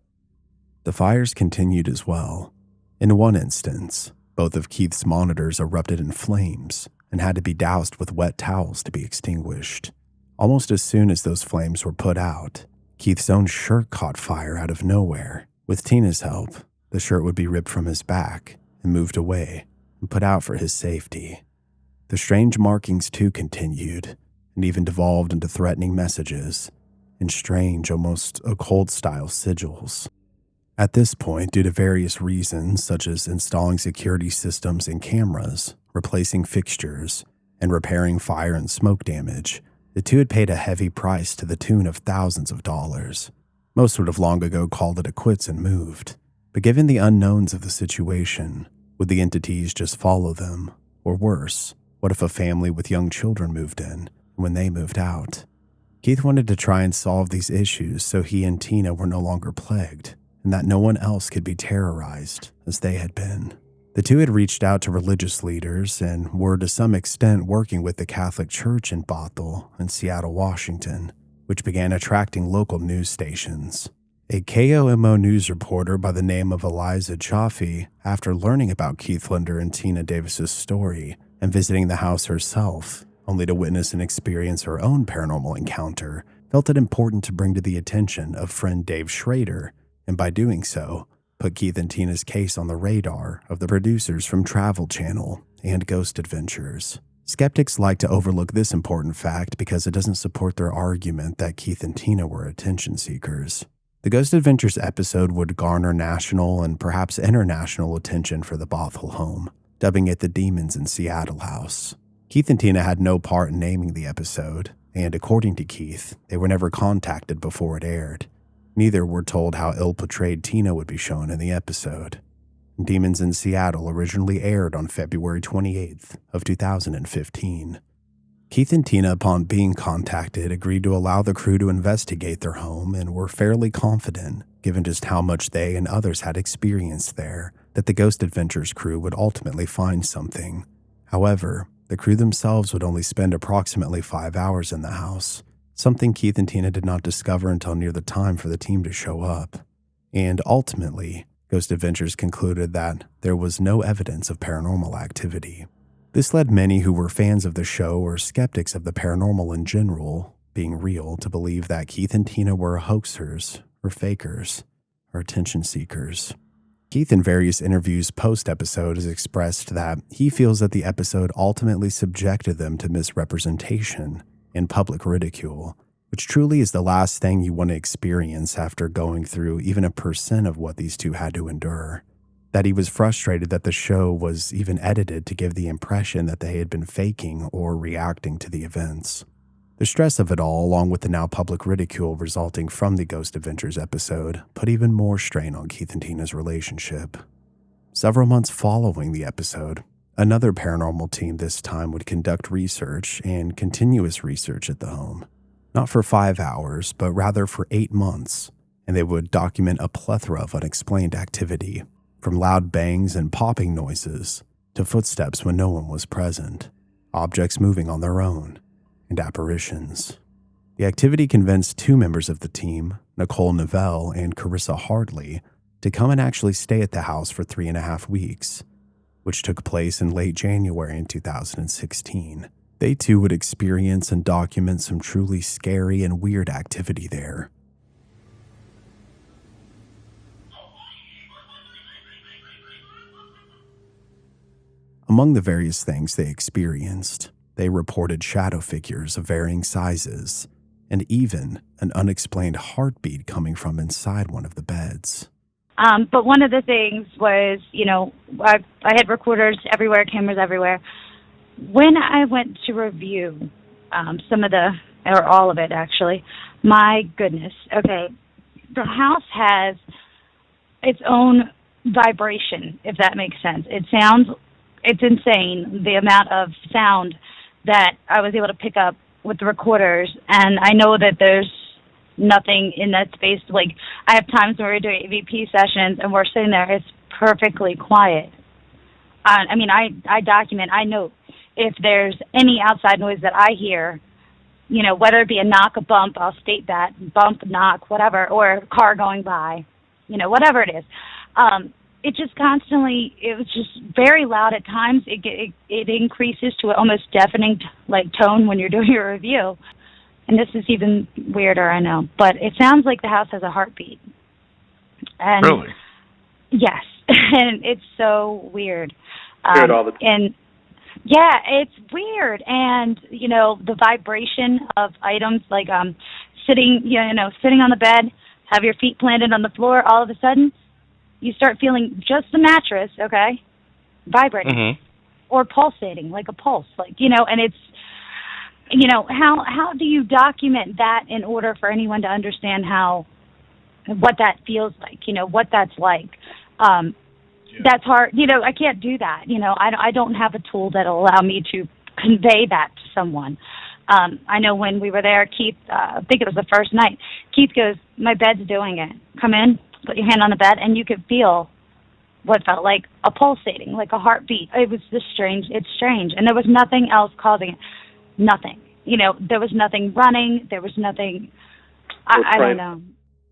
The fires continued as well. In one instance, both of Keith's monitors erupted in flames and had to be doused with wet towels to be extinguished. Almost as soon as those flames were put out, Keith's own shirt caught fire out of nowhere. With Tina's help, the shirt would be ripped from his back and moved away and put out for his safety. The strange markings too continued and even devolved into threatening messages and strange, almost occult-style sigils. At this point, due to various reasons such as installing security systems and cameras, replacing fixtures, and repairing fire and smoke damage, the 2 had paid a heavy price to the tune of thousands of dollars. Most would have long ago called it a quits and moved. But given the unknowns of the situation, would the entities just follow them? Or worse, what if a family with young children moved in when they moved out? Keith wanted to try and solve these issues so he and Tina were no longer plagued, and that no one else could be terrorized as they had been. The 2 had reached out to religious leaders and were to some extent working with the Catholic Church in Bothell in Seattle, Washington, which began attracting local news stations. A KOMO news reporter by the name of Eliza Chaffee, after learning about Keith Linder and Tina Davis's story and visiting the house herself, only to witness and experience her own paranormal encounter, felt it important to bring to the attention of friend Dave Schrader, and by doing so, put Keith and Tina's case on the radar of the producers from Travel Channel and Ghost Adventures. Skeptics like to overlook this important fact because it doesn't support their argument that Keith and Tina were attention seekers. The Ghost Adventures episode would garner national and perhaps international attention for the Bothell home, dubbing it the Demons in Seattle house. Keith and Tina had no part in naming the episode, and according to Keith, they were never contacted before it aired. Neither were told how ill-portrayed Tina would be shown in the episode. Demons in Seattle originally aired on February 28th of 2015. Keith and Tina, upon being contacted, agreed to allow the crew to investigate their home and were fairly confident, given just how much they and others had experienced there, that the Ghost Adventures crew would ultimately find something. However, the crew themselves would only spend approximately 5 hours in the house, something Keith and Tina did not discover until near the time for the team to show up. And ultimately, Ghost Adventures concluded that there was no evidence of paranormal activity. This led many who were fans of the show or skeptics of the paranormal in general, being real, to believe that Keith and Tina were hoaxers or fakers or attention seekers. Keith, in various interviews post-episode, has expressed that he feels that the episode ultimately subjected them to misrepresentation and public ridicule, which truly is the last thing you want to experience after going through even 1% of what these 2 had to endure. That he was frustrated that the show was even edited to give the impression that they had been faking or reacting to the events. The stress of it all, along with the now public ridicule resulting from the Ghost Adventures episode, put even more strain on Keith and Tina's relationship. Several months following the episode, another paranormal team this time would conduct research and continuous research at the home. Not for 5 hours, but rather for 8 months, and they would document a plethora of unexplained activity, from loud bangs and popping noises to footsteps when no one was present, objects moving on their own, and apparitions. The activity convinced 2 members of the team, Nicole Novell and Carissa Hardley, to come and actually stay at the house for 3.5 weeks, which took place in late January in 2016. They too would experience and document some truly scary and weird activity there. Among the various things they experienced, they reported shadow figures of varying sizes, and even an unexplained heartbeat coming from inside one of the beds. But one of the things was, I had recorders everywhere, cameras everywhere. When I went to review or all of it actually, my goodness, okay, the house has its own vibration, if that makes sense. It's insane, the amount of sound that I was able to pick up with the recorders, and I know that there's nothing in that space. Like, I have times where we're doing EVP sessions and we're sitting there, it's perfectly quiet. I document, I note if there's any outside noise that I hear, whether it be a knock, a bump, I'll state that, bump, knock, whatever, or a car going by, whatever it is. It just constantly, it was just very loud at times. It increases to an almost deafening tone when you're doing your review. And this is even weirder, I know. But it sounds like the house has a heartbeat. And really? Yes. And it's so weird. Hear it all the time. And yeah, it's weird. And, the vibration of items like sitting on the bed, have your feet planted on the floor, all of a sudden, you start feeling just the mattress, okay, vibrating or pulsating like a pulse, and it's, how do you document that in order for anyone to understand what that feels like, what that's like? That's hard. I can't do that. I don't have a tool that'll allow me to convey that to someone. I know when we were there, Keith, I think it was the first night, Keith goes, my bed's doing it. Come in, put your hand on the bed, and you could feel what felt like a pulsating, like a heartbeat. It was just strange. It's strange. And there was nothing else causing it. Nothing. There was nothing running. There was nothing. I don't know.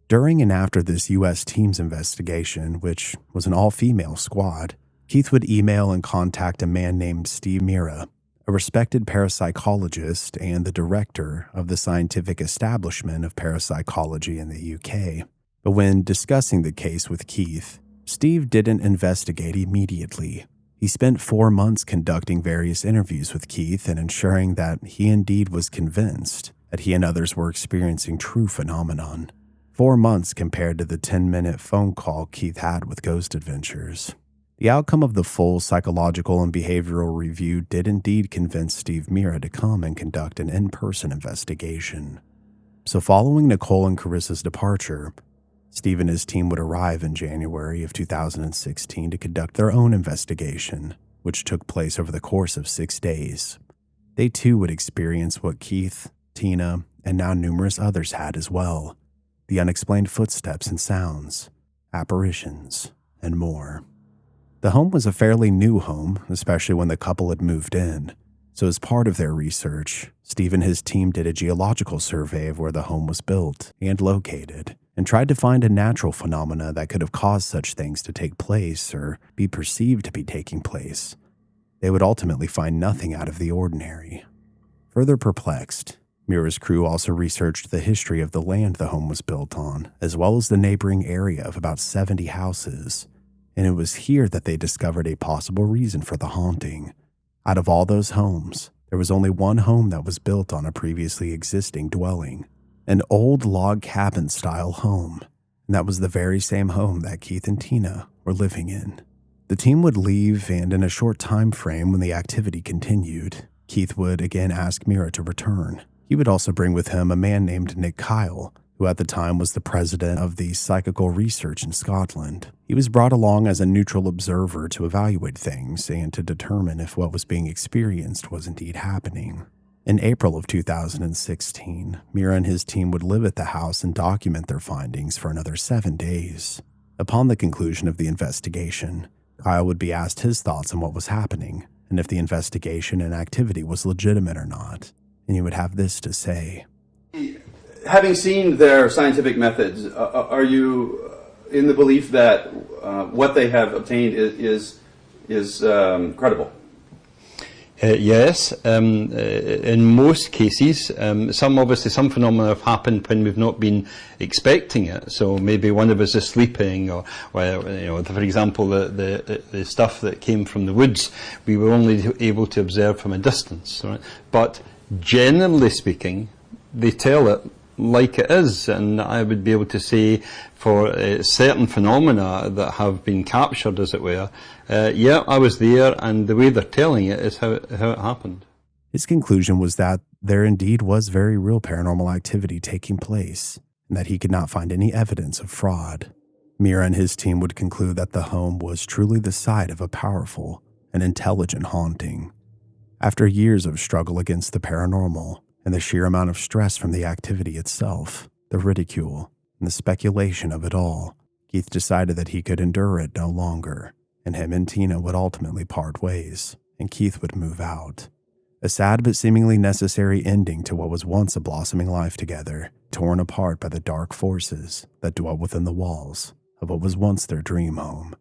During and after this U.S. team's investigation, which was an all-female squad, Keith would email and contact a man named Steve Mera, a respected parapsychologist and the director of the scientific establishment of parapsychology in the UK. But when discussing the case with Keith, Steve didn't investigate immediately. He spent 4 months conducting various interviews with Keith and ensuring that he indeed was convinced that he and others were experiencing true phenomenon. 4 months compared to the 10-minute phone call Keith had with Ghost Adventures. The outcome of the full psychological and behavioral review did indeed convince Steve Mera to come and conduct an in-person investigation. So following Nicole and Carissa's departure, Steve and his team would arrive in January of 2016 to conduct their own investigation, which took place over the course of 6 days. They too would experience what Keith, Tina, and now numerous others had as well: the unexplained footsteps and sounds, apparitions, and more. The home was a fairly new home, especially when the couple had moved in. So as part of their research, Steve and his team did a geological survey of where the home was built and located, and tried to find a natural phenomena that could have caused such things to take place or be perceived to be taking place. They would ultimately find nothing out of the ordinary. Further perplexed, Mera's crew also researched the history of the land the home was built on, as well as the neighboring area of about 70 houses, and it was here that they discovered a possible reason for the haunting. Out of all those homes, there was only one home that was built on a previously existing dwelling, an old log cabin-style home, and that was the very same home that Keith and Tina were living in. The team would leave, and in a short time frame when the activity continued, Keith would again ask Mera to return. He would also bring with him a man named Nick Kyle, who at the time was the president of the Psychical Research in Scotland. He was brought along as a neutral observer to evaluate things and to determine if what was being experienced was indeed happening. In April of 2016, Mera and his team would live at the house and document their findings for another 7 days. Upon the conclusion of the investigation, Kyle would be asked his thoughts on what was happening and if the investigation and activity was legitimate or not, and he would have this to say. Having seen their scientific methods, are you in the belief that what they have obtained is credible? Yes, in most cases, some phenomena have happened when we've not been expecting it. So maybe one of us is sleeping, or for example, the stuff that came from the woods, we were only able to observe from a distance. Right? But generally speaking, they tell it like it is, and I would be able to say for certain phenomena that have been captured, as it were, yeah, I was there, and the way they're telling it is how it happened. His conclusion was that there indeed was very real paranormal activity taking place, and that he could not find any evidence of fraud. Mera and his team would conclude that the home was truly the site of a powerful and intelligent haunting. After years of struggle against the paranormal, and the sheer amount of stress from the activity itself, the ridicule, and the speculation of it all, Keith decided that he could endure it no longer, and him and Tina would ultimately part ways, and Keith would move out. A sad but seemingly necessary ending to what was once a blossoming life together, torn apart by the dark forces that dwelt within the walls of what was once their dream home.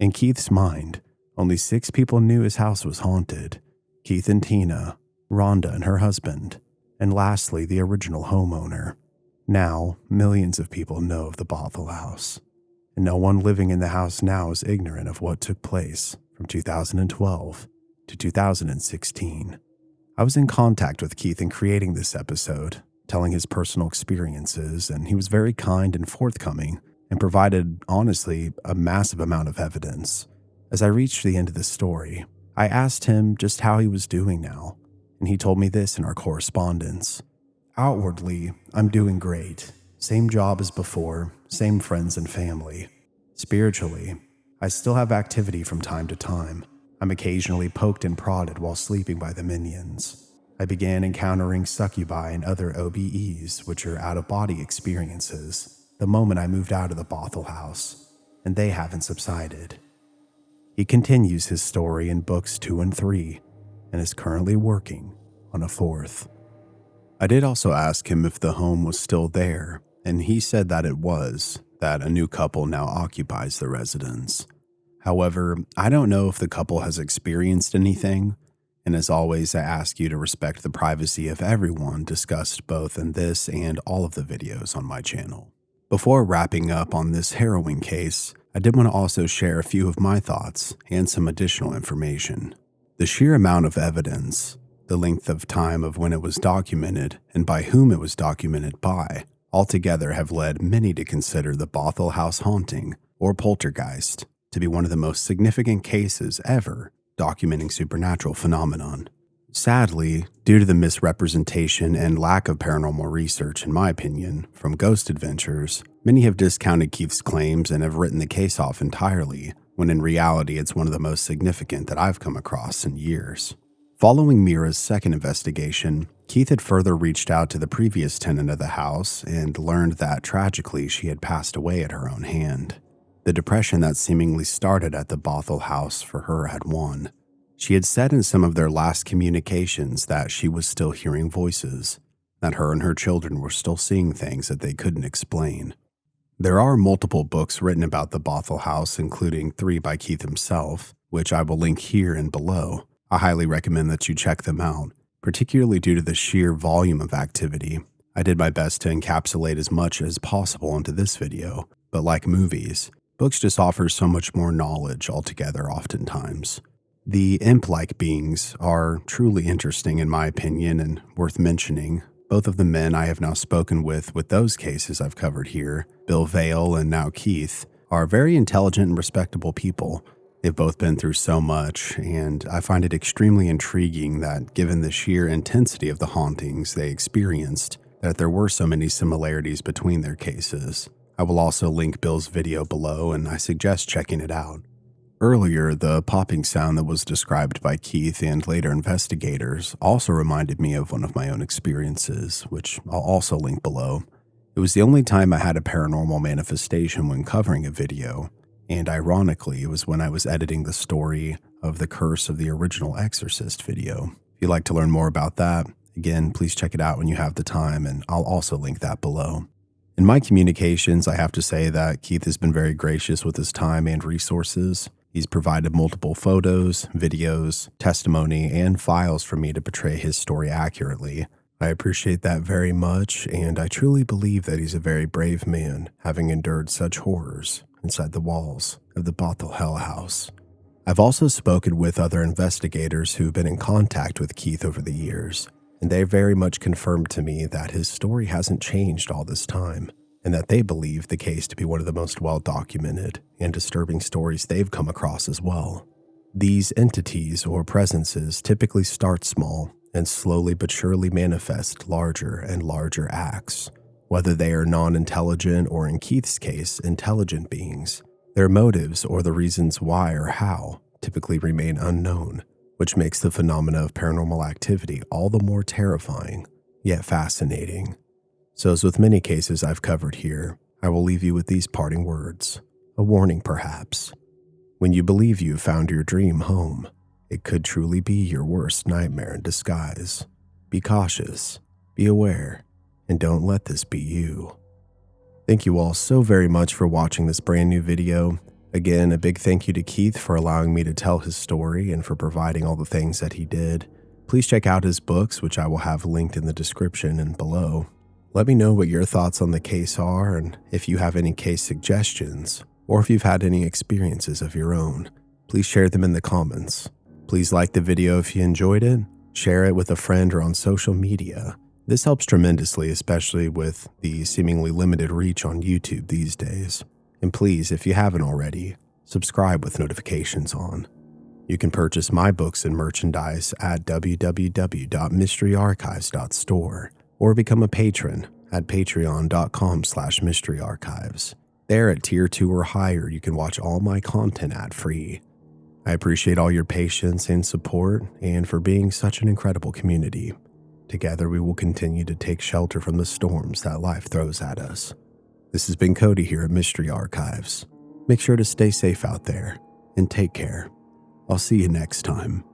In Keith's mind, only 6 people knew his house was haunted: Keith and Tina, Rhonda and her husband, and lastly, the original homeowner. Now, millions of people know of the Bothell house, and no one living in the house now is ignorant of what took place from 2012 to 2016. I was in contact with Keith in creating this episode, telling his personal experiences, and he was very kind and forthcoming and provided, honestly, a massive amount of evidence. As I reached the end of the story, I asked him just how he was doing now, and he told me this in our correspondence. Outwardly, I'm doing great. Same job as before, same friends and family. Spiritually, I still have activity from time to time. I'm occasionally poked and prodded while sleeping by the minions. I began encountering succubi and other OBEs, which are out-of-body experiences, the moment I moved out of the Bothell house, and they haven't subsided. He continues his story in books 2 and 3, and is currently working on a 4th. I did also ask him if the home was still there, and he said that it was, that a new couple now occupies the residence. However, I don't know if the couple has experienced anything, and as always, I ask you to respect the privacy of everyone discussed both in this and all of the videos on my channel. Before wrapping up on this harrowing case, I did want to also share a few of my thoughts and some additional information. The sheer amount of evidence, the length of time of when it was documented, and by whom it was documented by, altogether have led many to consider the Bothell house haunting, or poltergeist, to be one of the most significant cases ever documenting supernatural phenomenon. Sadly, due to the misrepresentation and lack of paranormal research, in my opinion, from Ghost Adventures, many have discounted Keith's claims and have written the case off entirely, when in reality it's one of the most significant that I've come across in years. Following Mera's second investigation, Keith had further reached out to the previous tenant of the house and learned that tragically she had passed away at her own hand. The depression that seemingly started at the Bothell house for her had won. She had said in some of their last communications that she was still hearing voices, that her and her children were still seeing things that they couldn't explain. There are multiple books written about the Bothell house, including 3 by Keith himself, which I will link here and below. I highly recommend that you check them out, particularly due to the sheer volume of activity. I did my best to encapsulate as much as possible into this video, but like movies, books just offer so much more knowledge altogether oftentimes. The imp-like beings are truly interesting in my opinion and worth mentioning. Both of the men I have now spoken with those cases I've covered here, Bill Vale and now Keith, are very intelligent and respectable people. They've both been through so much, and I find it extremely intriguing that given the sheer intensity of the hauntings they experienced, that there were so many similarities between their cases. I will also link Bill's video below, and I suggest checking it out. Earlier, the popping sound that was described by Keith and later investigators also reminded me of one of my own experiences, which I'll also link below. It was the only time I had a paranormal manifestation when covering a video, and ironically, it was when I was editing the story of the curse of the original Exorcist video. If you'd like to learn more about that, again, please check it out when you have the time, and I'll also link that below. In my communications, I have to say that Keith has been very gracious with his time and resources. He's provided multiple photos, videos, testimony, and files for me to portray his story accurately. I appreciate that very much, and I truly believe that he's a very brave man, having endured such horrors inside the walls of the Bothell Hell House. I've also spoken with other investigators who've been in contact with Keith over the years, and they very much confirmed to me that his story hasn't changed all this time, and that they believe the case to be one of the most well-documented and disturbing stories they've come across as well. These entities or presences typically start small and slowly but surely manifest larger and larger acts. Whether they are non-intelligent or, in Keith's case, intelligent beings, their motives or the reasons why or how typically remain unknown, which makes the phenomena of paranormal activity all the more terrifying, yet fascinating. So as with many cases I've covered here, I will leave you with these parting words, a warning perhaps. When you believe you've found your dream home, it could truly be your worst nightmare in disguise. Be cautious, be aware, and don't let this be you. Thank you all so very much for watching this brand new video. Again, a big thank you to Keith for allowing me to tell his story and for providing all the things that he did. Please check out his books, which I will have linked in the description and below. Let me know what your thoughts on the case are, and if you have any case suggestions, or if you've had any experiences of your own, please share them in the comments. Please like the video if you enjoyed it, share it with a friend or on social media. This helps tremendously, especially with the seemingly limited reach on YouTube these days. And please, if you haven't already, subscribe with notifications on. You can purchase my books and merchandise at www.mysteryarchives.store or become a patron at patreon.com/mysteryarchives. There at tier 2 or higher, you can watch all my content ad-free. I appreciate all your patience and support and for being such an incredible community. Together we will continue to take shelter from the storms that life throws at us. This has been Cody here at Mystery Archives. Make sure to stay safe out there and take care. I'll see you next time.